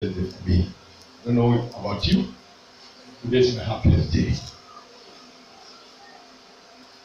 for me. I don't know about you. Today is my happiest day.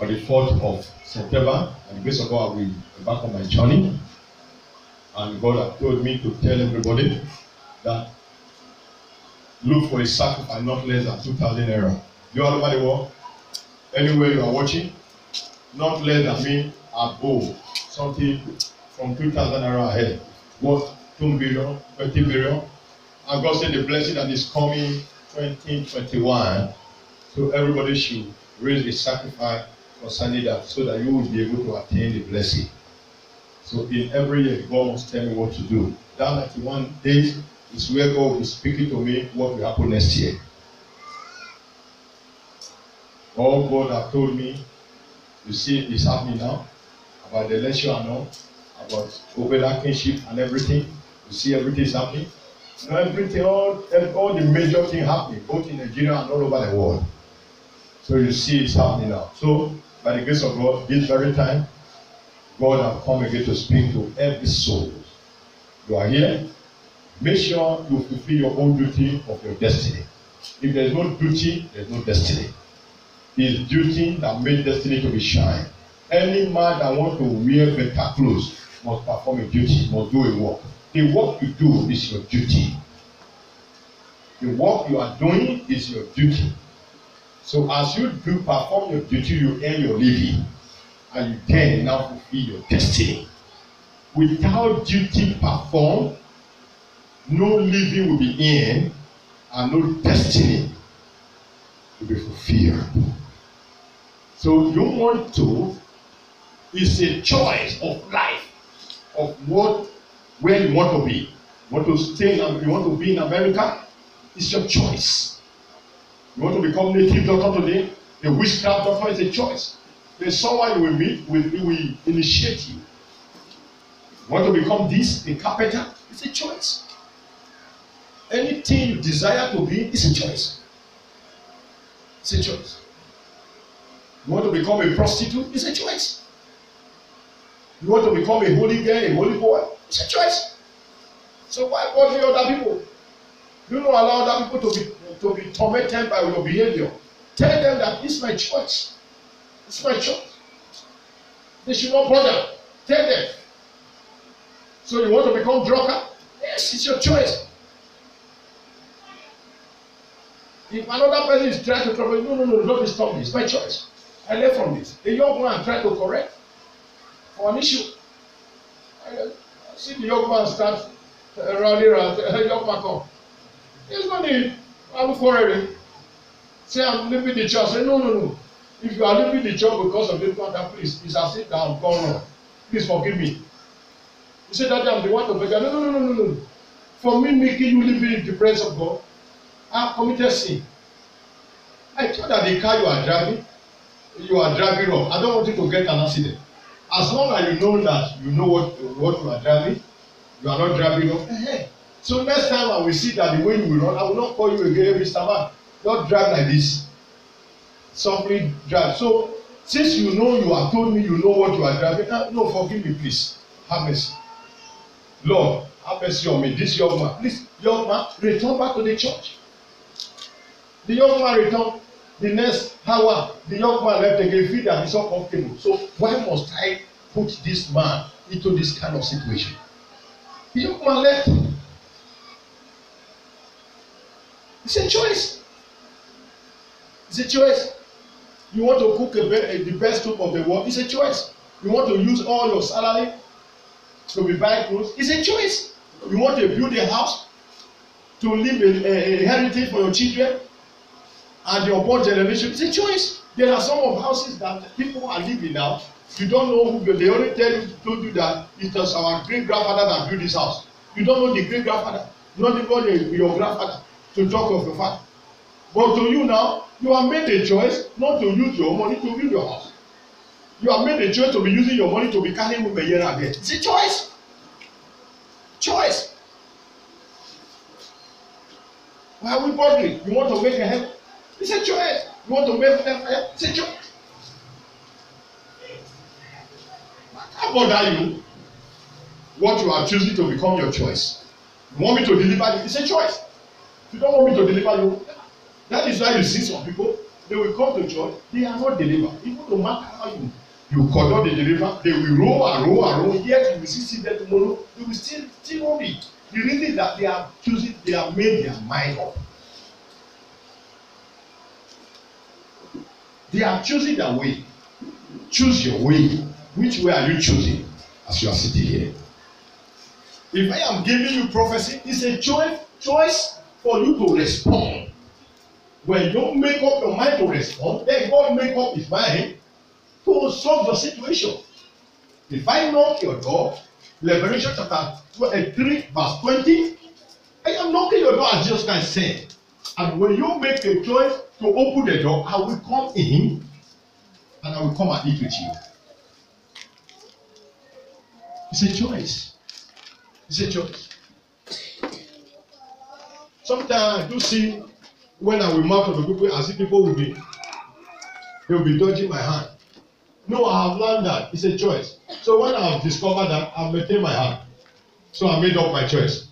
On the 4th of September, and the grace of God, I will be back on my journey. And God has told me to tell everybody that look for a sacrifice not less than 2,000 naira. You all over the world, anywhere you are watching, not less than me above something from 2,000 naira ahead. What 2 billion, 20 billion. And God said the blessing that is coming 2021. So everybody should raise a sacrifice concerning that so that you will be able to attain the blessing. So in every year, God must tell me what to do. That 91 days is where God will be speaking to me what will happen next year. All God has told me, you see, is happening now. About the election and all, about Obela kingship and everything. You see, everything is happening. Now everything, all the major things happening, both in Nigeria and all over the world. So you see, it's happening now. So by the grace of God, this very time, God has come again to speak to every soul. You are here. Make sure you fulfill your own duty of your destiny. If there is no duty, there is no destiny. It is duty that makes destiny to be shine. Any man that wants to wear better clothes must perform a duty, must do a work. The work you do is your duty. The work you are doing is your duty. So as you do perform your duty, you earn your living. And you then now fulfill your destiny. Without duty performed, no living will be in and no destiny will be fulfilled. So you want to, it's a choice of life, of where you want to be. You want to stay and you want to be in America, it's your choice. You want to become native doctor today, a witchcraft doctor is a choice. There's someone you will meet, will initiate you. You want to become this, a carpenter, it's a choice. Anything you desire to be, it's a choice. It's a choice. You want to become a prostitute, it's a choice. You want to become a holy girl, a holy boy, it's a choice. So why bother other people? Do not allow other people to be tormented by your behavior. Tell them that it's my choice. It's my choice. They should not bother. Tell them. So you want to become drunkard? Yes, it's your choice. If another person is trying to trouble you, no, don't stop me. It's my choice. I learned from this. A young man tried to correct for an issue. I see the young man start running around. Young man come. There's no need. I'm quarreling. Say I'm leaving the church. Say no. If you are leaving the church because of this matter, please, it's as if I'm gone wrong. Please forgive me. You say that I'm the one to beg. No. For me making you live in the presence of God, I have committed sin. I thought that the car you are driving wrong. I don't want you to get an accident. As long as you know that you know what you are driving, you are not driving wrong. So next time I will see that the way you will run, I will not call you again, Mr. Man. Don't drive like this. Softly drive. So since you know you have told me you know what you are driving, no, forgive me, please. Have mercy. Lord, have mercy on me. This young man, please, young man, return back to the church. The young man returned. The next hour, the young man left again, feel that he's uncomfortable. So why must I put this man into this kind of situation? The young man left. It's a choice. It's a choice. You want to cook the best soup of the world, it's a choice. You want to use all your salary to be buying clothes, it's a choice. You want to build a house to leave a heritage for your children and your born generation, it's a choice. There are some of houses that people are living now. You don't know who, they only told you that it was our great grandfather that built this house. You don't know the great grandfather, not even your grandfather, to talk of your father. But to you now, you have made a choice not to use your money to build your house. You have made a choice to be using your money to be carrying women here and there. It's a choice. Choice. Why are we bothering? You want to make a heaven? It's a choice. You want to make a fire? It's a choice. How bother you? What you are choosing to become your choice. You want me to deliver you? It's a choice. If you don't want me to deliver you, that is why you see some people, they will come to church, they are not delivered. Even no matter how you cannot deliver, they will roll and roll and roll. Yet you will see them tomorrow, they will still roll it. The reason that they are choosing, they have made their mind up. They are choosing their way. Choose your way. Which way are you choosing as you are sitting here? If I am giving you prophecy, it's a choice for you to respond. When you don't make up your mind to respond, then God make up his mind to solve your situation. If I knock your door, Revelation chapter 3 verse 20, I am knocking your door as Jesus Christ said. And when you make a choice to open the door, I will come in and I will come and eat with you. It's a choice. It's a choice. Sometimes I do see when I will mount to the people, I see people will be dodging my hand. No, I have learned that. It's a choice. So when I have discovered that, I maintain my hand. So I made up my choice.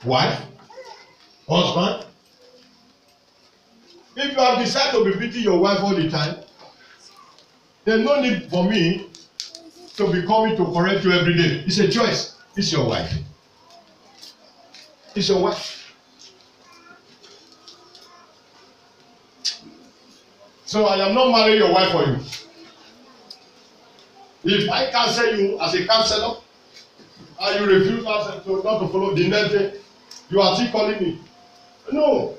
Wife, husband, if you have decided to be beating your wife all the time, there's no need for me to be coming to correct you every day. It's a choice. It's your wife. It's your wife. So I am not marrying your wife for you. If I cancel you as a counselor and you refuse not to follow the next day, you are still calling me. No.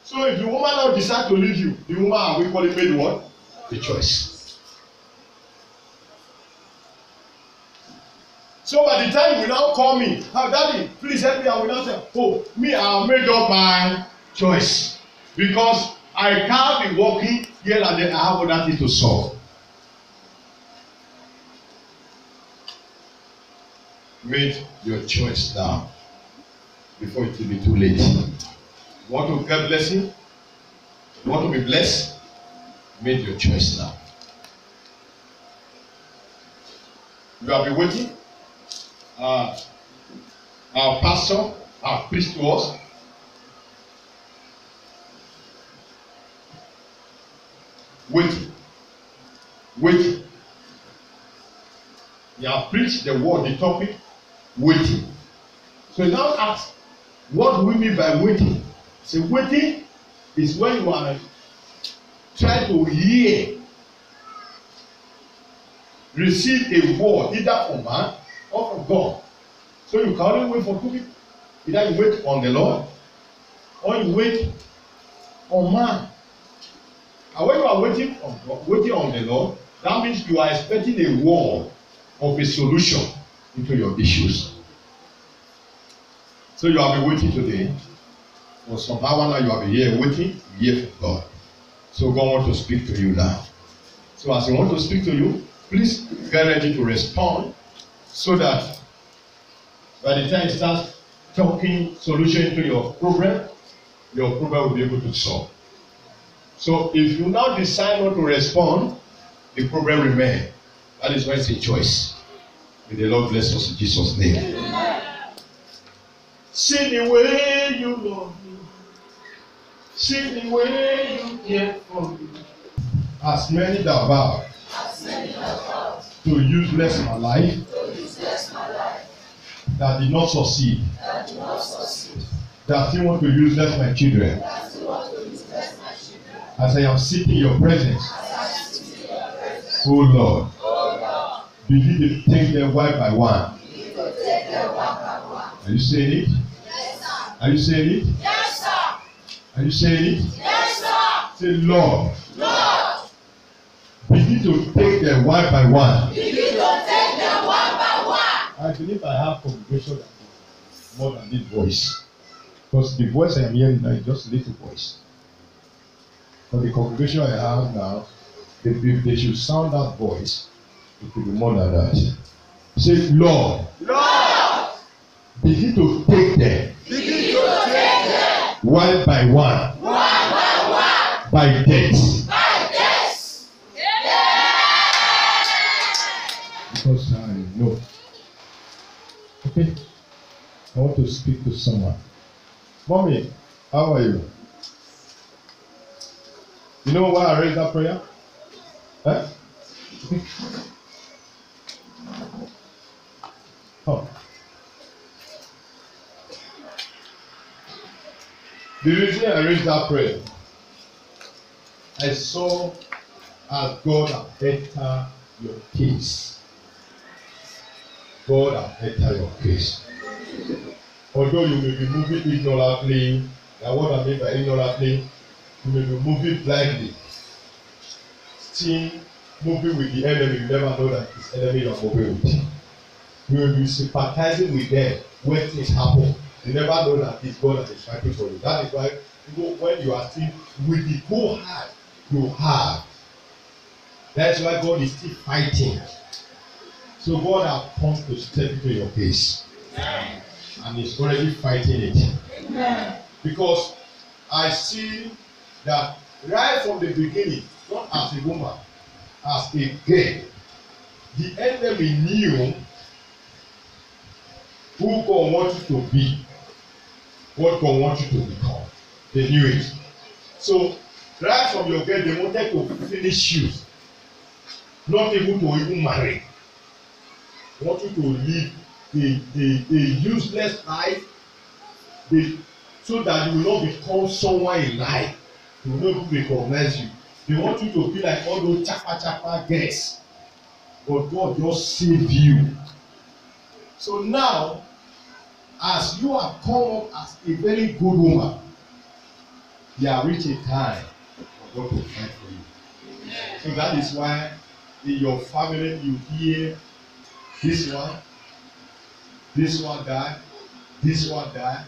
So if the woman now decide to leave you, the woman are we calling made what? The choice. So by the time you now call me, oh, Daddy, please help me, I will not say, oh, me, I have made up my choice. Because I can't be walking here and then I have other things to solve. Make your choice now before it will be too late. You want to get blessing? You want to be blessed? Make your choice now. You have been waiting. Our pastor, our priest to us. Waiting. You have preached the word, the topic, waiting. So now ask, what do we mean by waiting? So waiting is when you are trying to hear, receive a word either from man or from God. So you can only wait for two people. Either you wait on the Lord or you wait on man. And when you are waiting on the Lord, that means you are expecting a word of a solution into your issues. So you have been waiting today. For some hour now you have been here waiting, you hear from God. So God wants to speak to you now. So as He wants to speak to you, please get ready to respond so that by the time He starts talking solution into your problem will be able to solve. So if you now decide not to respond, the problem remains. That is why it's a choice. May the Lord bless us in Jesus' name. Amen. See the way you love me. See the way you care for me. As many that vow to use less my life, that did not succeed, that still want to use less my children. As I am sitting in your presence, oh Lord, begin to take them one by one. Are you saying it? Yes, sir. Are you saying it? Yes, sir. Are you saying it? Yes, sir. Say, Lord. Lord. Begin to take them one by one. Begin to take them one by one. I believe I have congregation that is more than this voice. Because the voice I am hearing now is just a little voice. For the congregation I have now, if they should sound that voice, it will be more than that. Say, Lord. Lord. Begin to take them. Begin to take them. One by one. One by one. By death. By death. Yeah. because I know. Okay, I want to speak to someone. Mommy, how are you? You know why I raised that prayer? Huh? Oh. The reason I raised that prayer, I saw as God have entered your case. God have entered your case. Although you may be moving ignorantly, and what I mean by ignorantly, you may be moving blindly. Still moving with the enemy, you never know that it's enemy you are moving with. You will be sympathizing with them when things happen. You never know that it's God that is fighting for you. That is why when you are still with the whole heart you have, that's why God is still fighting. So God has come to step into your case. And He's already fighting it. Amen. Because I see that right from the beginning, not as a woman, as a girl, the enemy knew who God wants you to be, what God wants you to become. They knew it. So right from your girl, they wanted to finish you, not able to even marry. They want you to live a useless life, so that you will not become someone in life. They will not even recognize you. They want you to be like all those chapa girls. But God just saved you. So now, as you have come up as a very good woman, you have reached a time for God to fight for you. So that is why in your family you hear this one die, this one die,